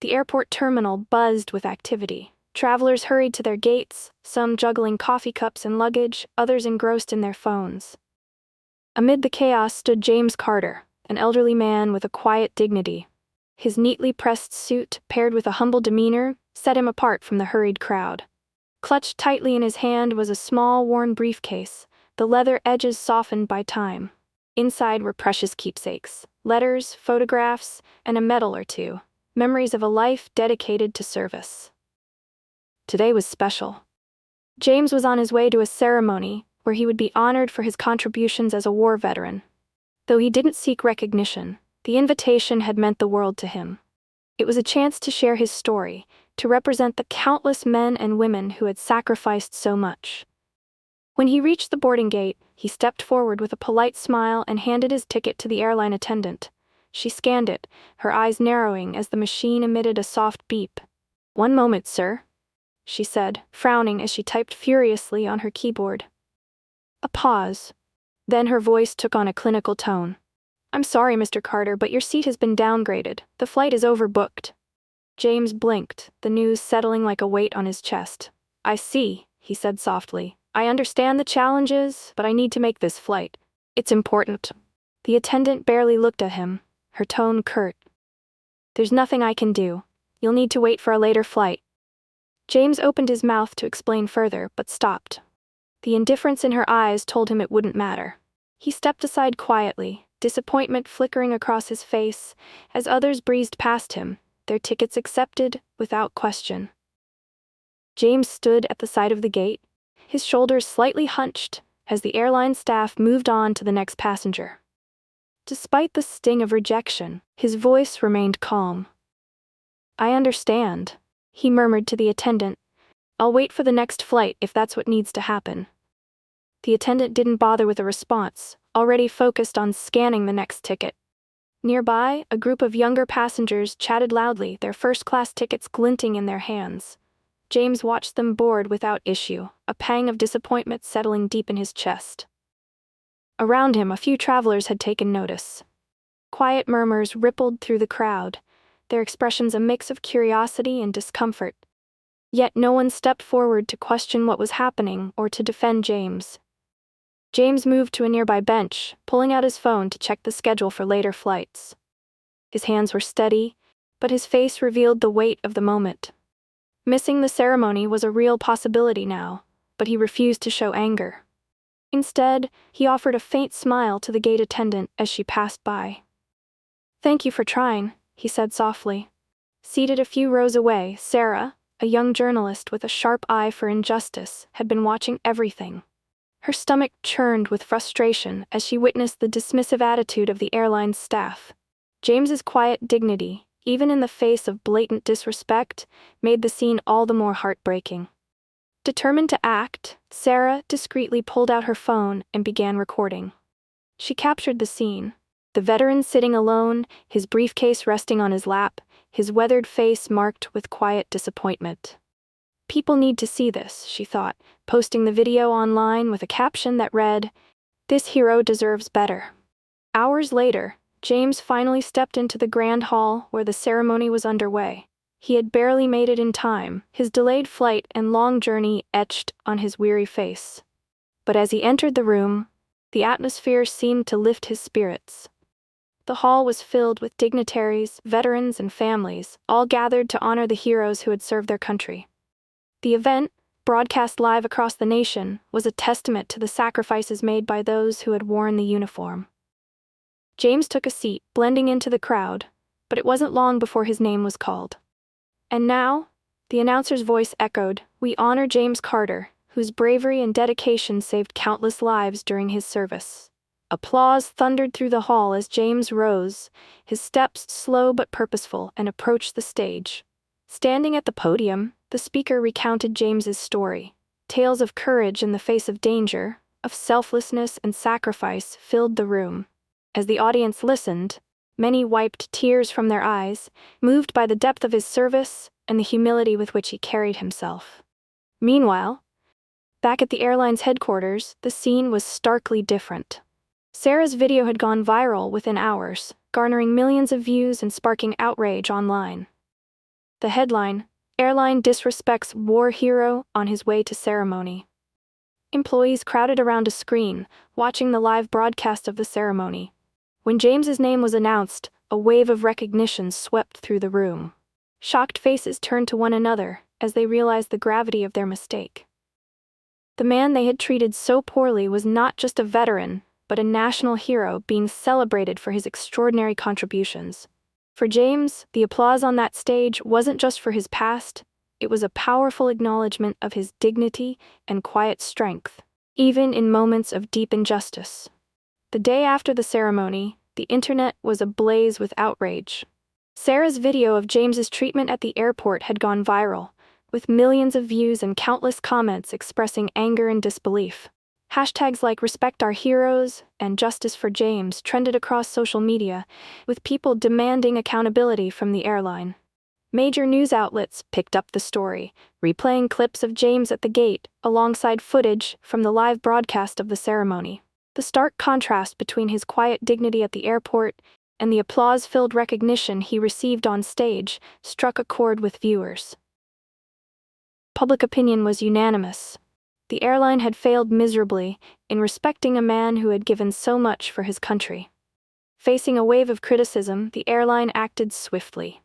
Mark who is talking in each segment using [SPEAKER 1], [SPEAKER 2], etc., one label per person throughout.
[SPEAKER 1] The airport terminal buzzed with activity. Travelers hurried to their gates, some juggling coffee cups and luggage, others engrossed in their phones. Amid the chaos stood James Carter, an elderly man with a quiet dignity. His neatly pressed suit, paired with a humble demeanor, set him apart from the hurried crowd. Clutched tightly in his hand was a small, worn briefcase, the leather edges softened by time. Inside were precious keepsakes, letters, photographs, and a medal or two, memories of a life dedicated to service. Today was special. James was on his way to a ceremony where he would be honored for his contributions as a war veteran. Though he didn't seek recognition, the invitation had meant the world to him. It was a chance to share his story, to represent the countless men and women who had sacrificed so much. When he reached the boarding gate, he stepped forward with a polite smile and handed his ticket to the airline attendant. She scanned it, her eyes narrowing as the machine emitted a soft beep. "One moment, sir," she said, frowning as she typed furiously on her keyboard. A pause. Then her voice took on a clinical tone. "I'm sorry, Mr. Carter, but your seat has been downgraded. The flight is overbooked." James blinked, the news settling like a weight on his chest. "I see," he said softly. "I understand the challenges, but I need to make this flight. It's important." The attendant barely looked at him, her tone curt. "There's nothing I can do. You'll need to wait for a later flight." James opened his mouth to explain further, but stopped. The indifference in her eyes told him it wouldn't matter. He stepped aside quietly, disappointment flickering across his face, as others breezed past him, their tickets accepted without question. James stood at the side of the gate, his shoulders slightly hunched, as the airline staff moved on to the next passenger. Despite the sting of rejection, his voice remained calm. "I understand," he murmured to the attendant. "I'll wait for the next flight if that's what needs to happen." The attendant didn't bother with a response, already focused on scanning the next ticket. Nearby, a group of younger passengers chatted loudly, their first-class tickets glinting in their hands. James watched them board without issue, a pang of disappointment settling deep in his chest. Around him, a few travelers had taken notice. Quiet murmurs rippled through the crowd, their expressions a mix of curiosity and discomfort. Yet no one stepped forward to question what was happening or to defend James. James moved to a nearby bench, pulling out his phone to check the schedule for later flights. His hands were steady, but his face revealed the weight of the moment. Missing the ceremony was a real possibility now, but he refused to show anger. Instead, he offered a faint smile to the gate attendant as she passed by. "Thank you for trying," he said softly. Seated a few rows away, Sarah, a young journalist with a sharp eye for injustice, had been watching everything. Her stomach churned with frustration as she witnessed the dismissive attitude of the airline's staff. James's quiet dignity, even in the face of blatant disrespect, made the scene all the more heartbreaking. Determined to act, Sarah discreetly pulled out her phone and began recording. She captured the scene. The veteran sitting alone, his briefcase resting on his lap, his weathered face marked with quiet disappointment. "People need to see this," she thought, posting the video online with a caption that read, "This hero deserves better." Hours later, James finally stepped into the grand hall where the ceremony was underway. He had barely made it in time, his delayed flight and long journey etched on his weary face. But as he entered the room, the atmosphere seemed to lift his spirits. The hall was filled with dignitaries, veterans, and families, all gathered to honor the heroes who had served their country. The event, broadcast live across the nation, was a testament to the sacrifices made by those who had worn the uniform. James took a seat, blending into the crowd, but it wasn't long before his name was called. "And now," the announcer's voice echoed, "we honor James Carter, whose bravery and dedication saved countless lives during his service." Applause thundered through the hall as James rose, his steps slow but purposeful, and approached the stage. Standing at the podium, the speaker recounted James's story. Tales of courage in the face of danger, of selflessness and sacrifice filled the room. As the audience listened, many wiped tears from their eyes, moved by the depth of his service and the humility with which he carried himself. Meanwhile, back at the airline's headquarters, the scene was starkly different. Sarah's video had gone viral within hours, garnering millions of views and sparking outrage online. The headline: Airline disrespects war hero on his way to ceremony. Employees crowded around a screen, watching the live broadcast of the ceremony. When James's name was announced, a wave of recognition swept through the room. Shocked faces turned to one another as they realized the gravity of their mistake. The man they had treated so poorly was not just a veteran, but a national hero being celebrated for his extraordinary contributions. For James, the applause on that stage wasn't just for his past, it was a powerful acknowledgement of his dignity and quiet strength, even in moments of deep injustice. The day after the ceremony, the internet was ablaze with outrage. Sarah's video of James's treatment at the airport had gone viral, with millions of views and countless comments expressing anger and disbelief. Hashtags like "Respect Our Heroes" and "Justice for James" trended across social media, with people demanding accountability from the airline. Major news outlets picked up the story, replaying clips of James at the gate alongside footage from the live broadcast of the ceremony. The stark contrast between his quiet dignity at the airport and the applause-filled recognition he received on stage struck a chord with viewers. Public opinion was unanimous. The airline had failed miserably in respecting a man who had given so much for his country. Facing a wave of criticism, the airline acted swiftly.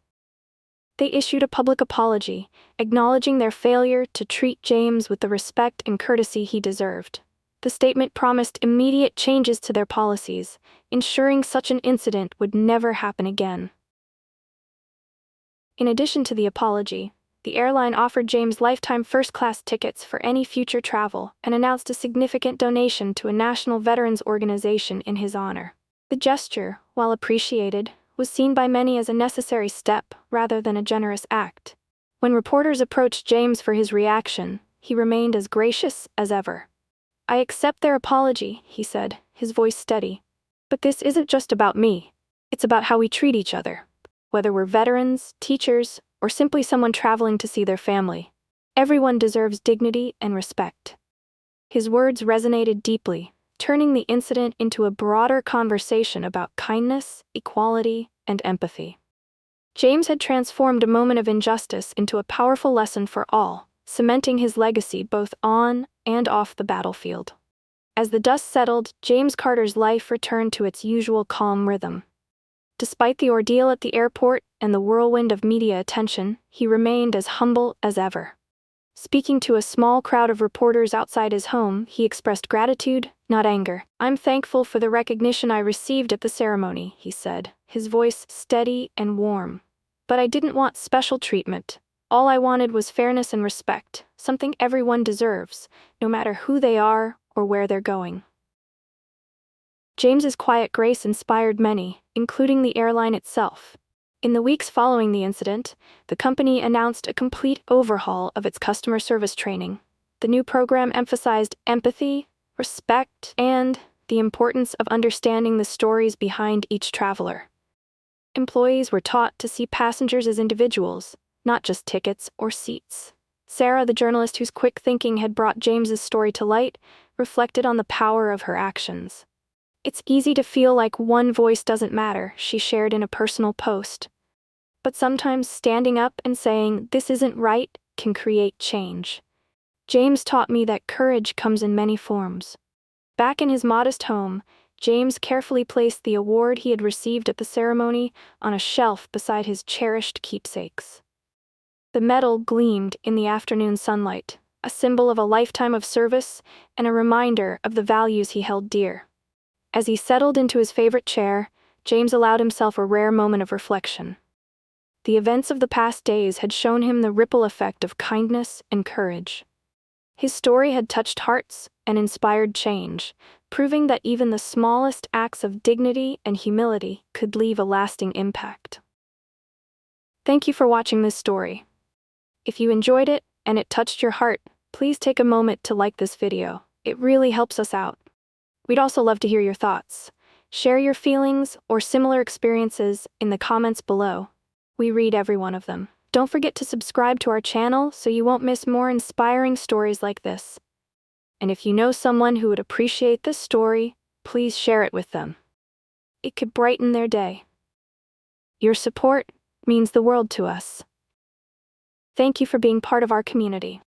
[SPEAKER 1] They issued a public apology, acknowledging their failure to treat James with the respect and courtesy he deserved. The statement promised immediate changes to their policies, ensuring such an incident would never happen again. In addition to the apology, the airline offered James lifetime first-class tickets for any future travel and announced a significant donation to a national veterans organization in his honor. The gesture, while appreciated, was seen by many as a necessary step rather than a generous act. When reporters approached James for his reaction, he remained as gracious as ever. "I accept their apology," he said, his voice steady. "But this isn't just about me. It's about how we treat each other. Whether we're veterans, teachers, or simply someone traveling to see their family, everyone deserves dignity and respect." His words resonated deeply, turning the incident into a broader conversation about kindness, equality, and empathy. James had transformed a moment of injustice into a powerful lesson for all, cementing his legacy both on and off the battlefield. As the dust settled, James Carter's life returned to its usual calm rhythm. Despite the ordeal at the airport and the whirlwind of media attention, he remained as humble as ever. Speaking to a small crowd of reporters outside his home, he expressed gratitude, not anger. "I'm thankful for the recognition I received at the ceremony," he said, his voice steady and warm. "But I didn't want special treatment. All I wanted was fairness and respect, something everyone deserves, no matter who they are or where they're going." James's quiet grace inspired many, including the airline itself. In the weeks following the incident, the company announced a complete overhaul of its customer service training. The new program emphasized empathy, respect, and the importance of understanding the stories behind each traveler. Employees were taught to see passengers as individuals, not just tickets or seats. Sarah, the journalist whose quick thinking had brought James's story to light, reflected on the power of her actions. "It's easy to feel like one voice doesn't matter," she shared in a personal post. "But sometimes standing up and saying, 'This isn't right,' can create change. James taught me that courage comes in many forms." Back in his modest home, James carefully placed the award he had received at the ceremony on a shelf beside his cherished keepsakes. The medal gleamed in the afternoon sunlight, a symbol of a lifetime of service and a reminder of the values he held dear. As he settled into his favorite chair, James allowed himself a rare moment of reflection. The events of the past days had shown him the ripple effect of kindness and courage. His story had touched hearts and inspired change, proving that even the smallest acts of dignity and humility could leave a lasting impact. Thank you for watching this story. If you enjoyed it and it touched your heart, please take a moment to like this video. It really helps us out. We'd also love to hear your thoughts. Share your feelings or similar experiences in the comments below. We read every one of them. Don't forget to subscribe to our channel so you won't miss more inspiring stories like this. And if you know someone who would appreciate this story, please share it with them. It could brighten their day. Your support means the world to us. Thank you for being part of our community.